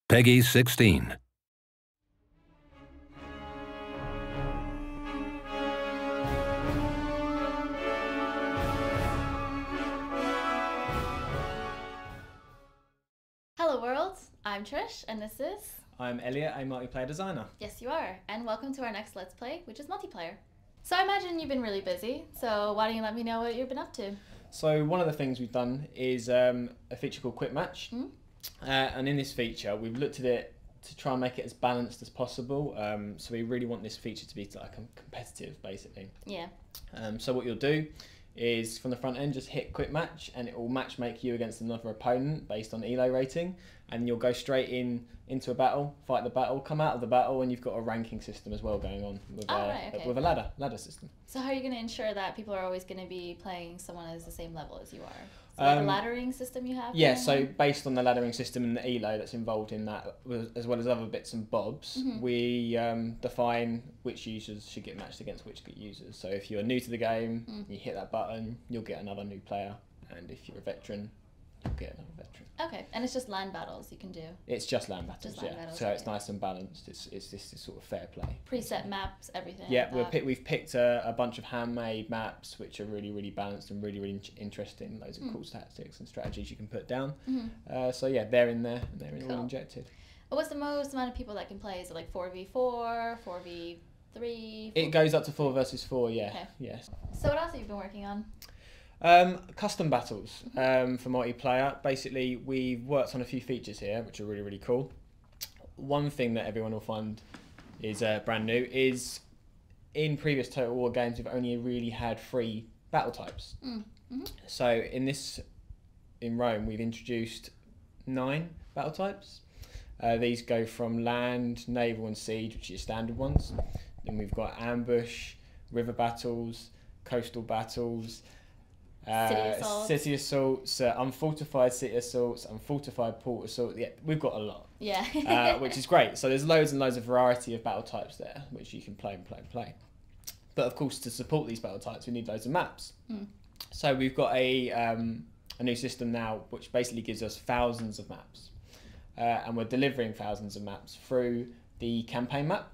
Peggy 16. Hello world, I'm Trish and this is... I'm Elliot, a multiplayer designer. Yes you are, and welcome to our next Let's Play, which is multiplayer. So I imagine you've been really busy, so why don't you let me know what you've been up to? So one of the things we've done is a feature called Quick Match. And in this feature we've looked at it to try and make it as balanced as possible. So we really want this feature to be like competitive basically. Yeah. So what you'll do is from the front end just hit Quick Match and it will match make you against another opponent based on elo rating, and you'll go straight into a battle, fight the battle, come out of the battle, and you've got a ranking system as well going on with, with a ladder system. So how are you going to ensure that people are always going to be playing someone as the same level as you are? So like a laddering system you have? Yeah, so based on the laddering system and the elo that's involved in that, as well as other bits and bobs, we define which users should get matched against which users. So if you're new to the game, you hit that button, you'll get another new player, and if you're a veteran, you'll get another veteran. Okay, and it's just land battles you can do? It's just land battles, just land battles, so it's nice and balanced. It's this sort of fair play. Preset maps, everything. Yeah, we've picked a bunch of handmade maps which are really balanced and really interesting. Loads of cool tactics and strategies you can put down. So yeah, they're in there and they're all injected. Well, what's the most amount of people that can play? Is it like 4v4, 4v3? It goes up to 4 versus 4, yeah. Okay. Yes. So what else have you been working on? Custom battles for multiplayer. Basically, we've worked on a few features here which are really cool. One thing that everyone will find is brand new is in previous Total War games we've only really had 3 battle types. So in Rome we've introduced 9 battle types. These go from land, naval and siege, which are your standard ones. Then we've got ambush, river battles, coastal battles, city assaults, unfortified city assaults, unfortified port assault. Yeah, we've got a lot. Yeah. Which is great. So there's loads and loads of variety of battle types there, which you can play. But of course, to support these battle types, we need loads of maps. So we've got a new system now, which basically gives us thousands of maps, and we're delivering thousands of maps through the campaign map.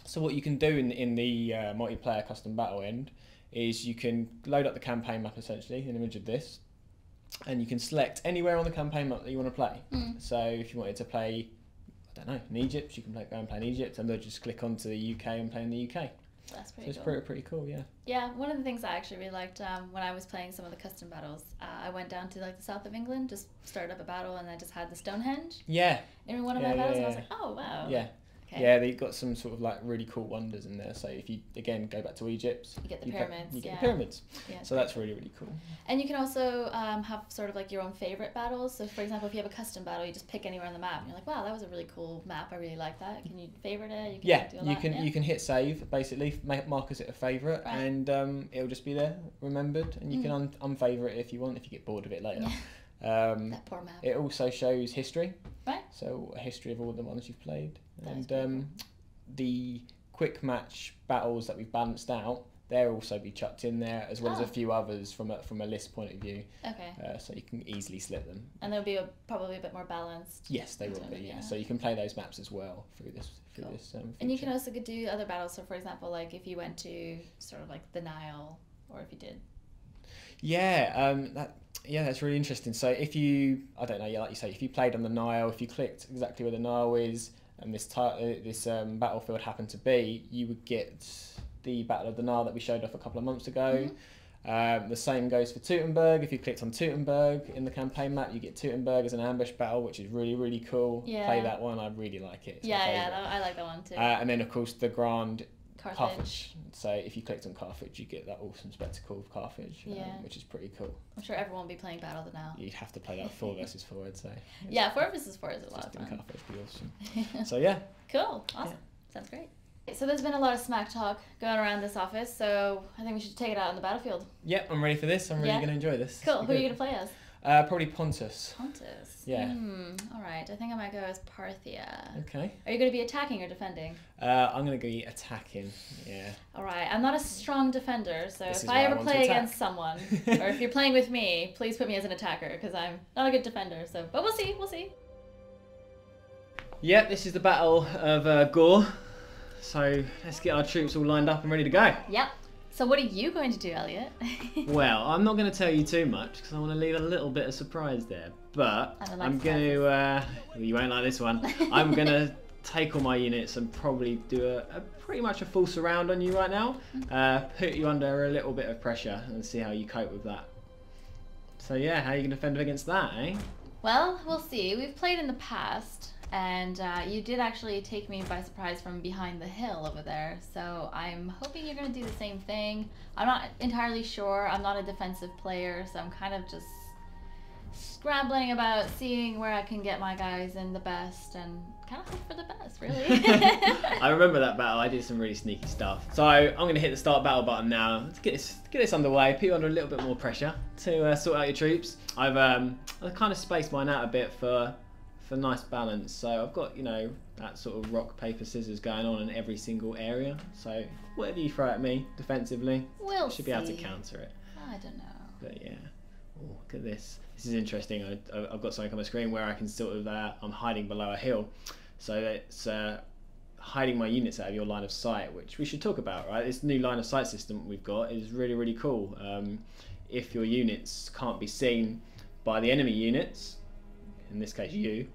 So what you can do in the multiplayer custom battle end is you can load up the campaign map, essentially, an image of this, and you can select anywhere on the campaign map that you want to play. So if you wanted to play, I don't know, in Egypt, you can go and play in Egypt, and they'll just click onto the UK and play in the UK. That's pretty cool. So it's pretty cool, yeah. Yeah, one of the things I actually really liked when I was playing some of the custom battles, I went down to like the south of England, just started up a battle, and I just had the Stonehenge. Yeah. In one of my battles, and I was like, oh wow. Yeah. Okay. Yeah, they've got some sort of like really cool wonders in there. So if you again go back to Egypt, you get the pyramids. You get the pyramids. Yeah, so that's really cool. And you can also have sort of like your own favorite battles. So for example, if you have a custom battle, you just pick anywhere on the map, and you're like, wow, that was a really cool map. I really like that. Can you favorite it? You can hit save basically, mark as it a favorite, and it'll just be there remembered, and you can unfavorite it if you want, if you get bored of it later. That poor map. It also shows history. Right. So a history of all the ones you've played, and the quick match battles that we've balanced out, they'll also be chucked in there, as well as a few others from a list point of view. Okay. So you can easily slip them. And they'll be probably a bit more balanced. Yes, they will be. Yeah. So you can play those maps as well through this. And you can also do other battles. So for example, like if you went to sort of like the Nile, or if you did. Yeah. That's really interesting. So if you, I don't know, like you say, if you played on the Nile, if you clicked exactly where the Nile is, and this battlefield happened to be, you would get the Battle of the Nile that we showed off a couple of months ago. The same goes for Teutoburg. If you clicked on Teutoburg in the campaign map, you get Teutoburg as an ambush battle, which is really cool. Yeah. Play that one. I really like it. I like that one too. And then of course the Grand Carthage. So if you clicked on Carthage, you get that awesome spectacle of Carthage, which is pretty cool. I'm sure everyone will be playing Battle of the Nile. You'd have to play that 4 versus 4, I'd say. Yeah, 4 versus 4 is a lot of fun. Carthage would be awesome. So yeah. Cool. Awesome. Sounds great. So there's been a lot of smack talk going around this office, so I think we should take it out on the battlefield. Yep, I'm ready for this. I'm really going to enjoy this. Cool. Who are you going to play as? Probably Pontus. Pontus. Yeah. All right. I think I might go as Parthia. Okay. Are you going to be attacking or defending? I'm going to be attacking. Yeah. All right. I'm not a strong defender, so if I ever play against someone, or if you're playing with me, please put me as an attacker because I'm not a good defender. So, but we'll see. We'll see. Yep, this is the Battle of Gore. So let's get our troops all lined up and ready to go. Yep. So what are you going to do, Elliot? Well, I'm not going to tell you too much because I want to leave a little bit of surprise there. But I'm going to, you won't like this one. I'm going to take all my units and probably do a pretty much a full surround on you right now. Put you under a little bit of pressure and see how you cope with that. So yeah, how are you going to defend against that, eh? Well, we'll see. We've played in the past. And you did actually take me by surprise from behind the hill over there, so I'm hoping you're going to do the same thing. I'm not entirely sure. I'm not a defensive player, so I'm kind of just scrambling about seeing where I can get my guys in the best and kind of hope for the best, really. I remember that battle. I did some really sneaky stuff. So I'm going to hit the start battle button now. Let's get this underway. Put you under a little bit more pressure to sort out your troops. I've kind of spaced mine out a bit for nice balance, so I've got, you know, that sort of rock paper scissors going on in every single area, so whatever you throw at me defensively, I should be able to counter it. I don't know, but yeah. Oh, look at this is interesting. I've got something on my screen where I can sort of I'm hiding below a hill, so it's hiding my units out of your line of sight, which we should talk about, right? This new line of sight system we've got is really cool. If your units can't be seen by the enemy units, in this case you,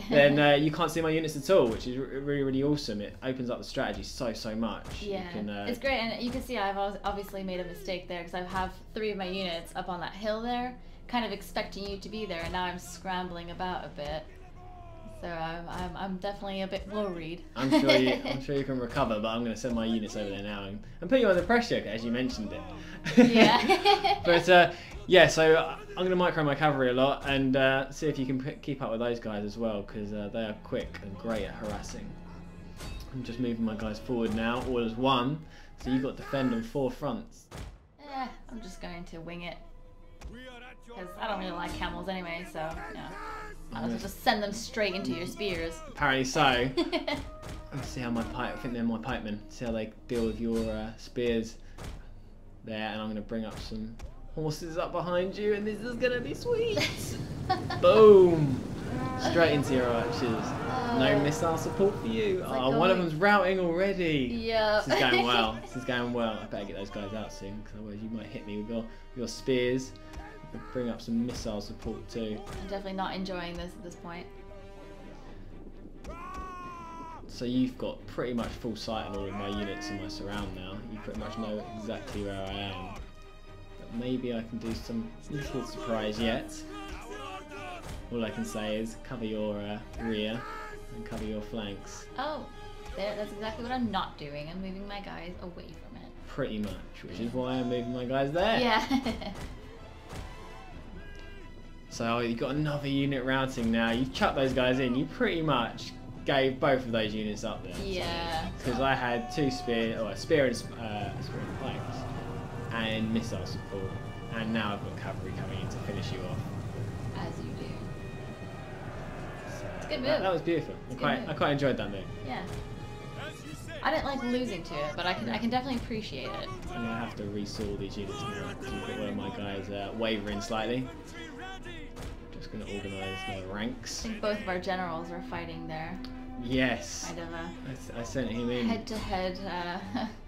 then you can't see my units at all, which is really awesome. It opens up the strategy so much. Yeah, it's great, and you can see I've obviously made a mistake there because I have 3 of my units up on that hill there, kind of expecting you to be there, and now I'm scrambling about a bit. So I'm definitely a bit worried. I'm sure you can recover, but I'm going to send my units over there now and put you under pressure, as you mentioned it. Yeah. But yeah, so I'm going to micro my cavalry a lot and see if you can keep up with those guys as well, because they are quick and great at harassing. I'm just moving my guys forward now, all as one. So you've got to defend on 4 fronts. I'm just going to wing it, because I don't really like camels anyway, so yeah. I'll just send them straight into your spears. Apparently so. Let's see how I think they're my pikemen. See how they deal with your spears there, and I'm going to bring up some horses up behind you, and this is going to be sweet. Boom! Straight into your archers. No missile support for you. Oh, one of them's routing already. Yeah. This is going well. This is going well. I better get those guys out soon, because otherwise you might hit me with your spears. Bring up some missile support too. I'm definitely not enjoying this at this point. So you've got pretty much full sight on all of my units in my surround now. You pretty much know exactly where I am. But maybe I can do some little surprise yet. All I can say is cover your rear and cover your flanks. Oh, that's exactly what I'm not doing. I'm moving my guys away from it. Pretty much, which is why I'm moving my guys there. Yeah. So you've got another unit routing now. You've chucked those guys in. You pretty much gave both of those units up there. Yeah. Because I had 2 a spear and planks, and missile support, and now I've got cavalry coming in to finish you off. As you do. So it's a good move. That was beautiful. I quite enjoyed that move. Yeah. I didn't like losing to it, but I can definitely appreciate it. I'm gonna have to resaw these units now. You've got one of my guys wavering slightly. Just going to organise my ranks. I think both of our generals were fighting there. Yes. Kind of I sent him in. Head-to-head.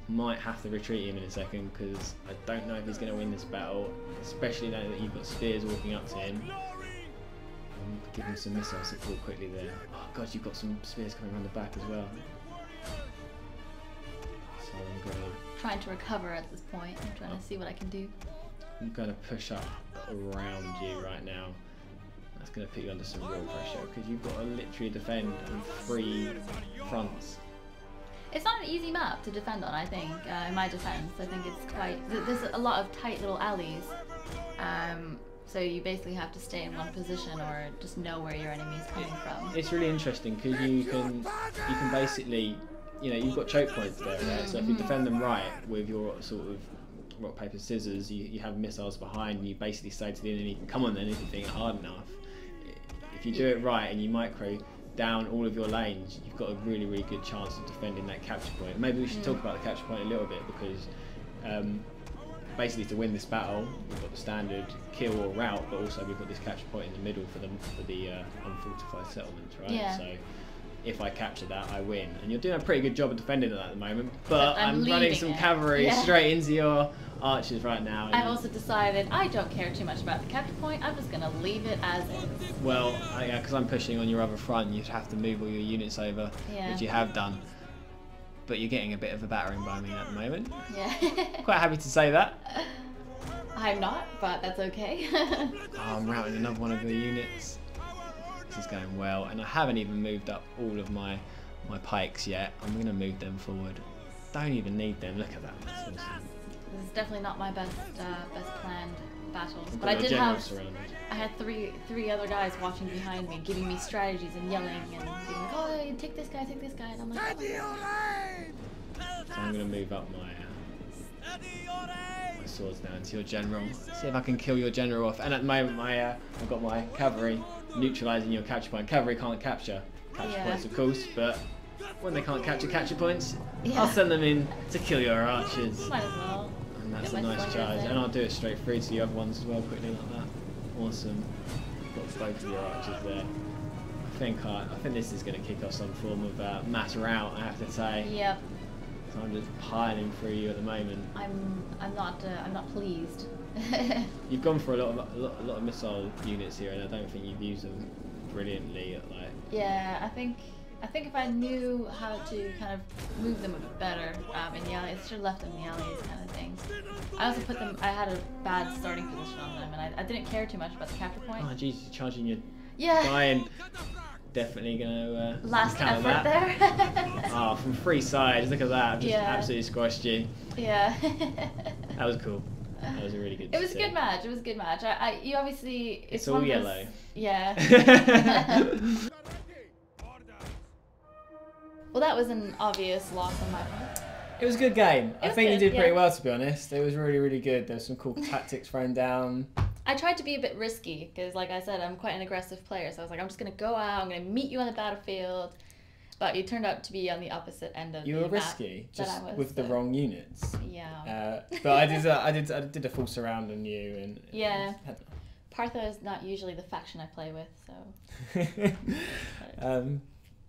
Might have to retreat him in a second, because I don't know if he's going to win this battle, especially now that you've got spears walking up to him. Give him some missile support quickly there. Oh god, you've got some spears coming around the back as well. So I'm going to... trying to recover at this point. I'm trying to see what I can do. I'm going to push up around you right now. That's going to put you under some real pressure, because you've got to literally defend on 3 fronts. It's not an easy map to defend on, I think, in my defense. I think it's quite... there's a lot of tight little alleys. So you basically have to stay in one position or just know where your enemy is coming from. It's really interesting, because you can basically, you know, you've got choke points there, right? So if you defend them right with your sort of rock, paper, scissors, you have missiles behind, and you basically say to the enemy, come on then, if you think it hard enough. If you do it right and you micro down all of your lanes, you've got a really good chance of defending that capture point. Maybe we should talk about the capture point a little bit, because basically to win this battle, we've got the standard kill or rout, but also we've got this capture point in the middle for the unfortified settlements, right? Yeah. So if I capture that, I win. And you're doing a pretty good job of defending it at the moment. But I'm running leaving some it. cavalry Yeah. straight into your archers right now. I've also decided I don't care too much about the capture point. I'm just gonna leave it as is. Well, because I'm pushing on your other front, you'd have to move all your units over, Yeah. which you have done. But you're getting a bit of a battering by me at the moment. Yeah. Quite happy to say that. I'm not, but that's okay. Oh, I'm routing another one of the units. This is going well, and I haven't even moved up all of my pikes yet. I'm going to move them forward. Don't even need them. Look at that. That's awesome. This is definitely not my best planned battles, I've but got I your did general have. surrounded. I had three other guys watching behind me, giving me strategies and yelling and being like, "Oh, take this guy," and I'm like, So I'm going to move up my swords now into your general. See if I can kill your general off. And at the moment, I've got my cavalry neutralising your capture point. Cavalry can't capture points, of course, but when they can't capture points, I'll send them in to kill your archers. might as well. And that's Get a my nice slingers charge. in. And I'll do it straight through to the other ones as well, quickly like that. Awesome. Got both of your archers there. I think this is going to kick off some form of mass rout, I have to say. Yep. So I'm just piling through you at the moment. I'm not pleased. You've gone for a lot of missile units here, and I don't think you've used them brilliantly. Yeah, I think if I knew how to kind of move them a bit better in the alleys, I should have left them in the alleys, kind of thing. I also put them. I had a bad starting position on them, and I didn't care too much about the capture point. Oh jeez, you're charging your Yeah. guy, and definitely gonna Last counter effort that. there. Oh, from three sides, look at that! I've just Yeah. absolutely squashed you. Yeah. That was cool. That was a really good. It was a good match. It was a good match. You obviously. It's one all of those- yellow. Yeah. Well, that was an obvious loss on my part. It was a good game. I was think you good, did pretty yeah. well, to be honest. It was really, really good. There's some cool tactics thrown down. I tried to be a bit risky because, like I said, I'm quite an aggressive player. So I was like, I'm just gonna go out. I'm gonna meet you on the battlefield. But you turned out to be on the opposite end of You the were map risky, that just I was, with the so- wrong units. Yeah. But I did a full surround on you, and Yeah. Partha is not usually the faction I play with, so.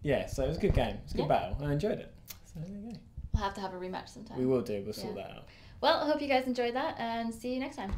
Yeah, so it was a good game. It was a good Yeah. battle. I enjoyed it. So there you go. We'll have to have a rematch sometime. We will do. We'll sort that out. Well, I hope you guys enjoyed that, and see you next time.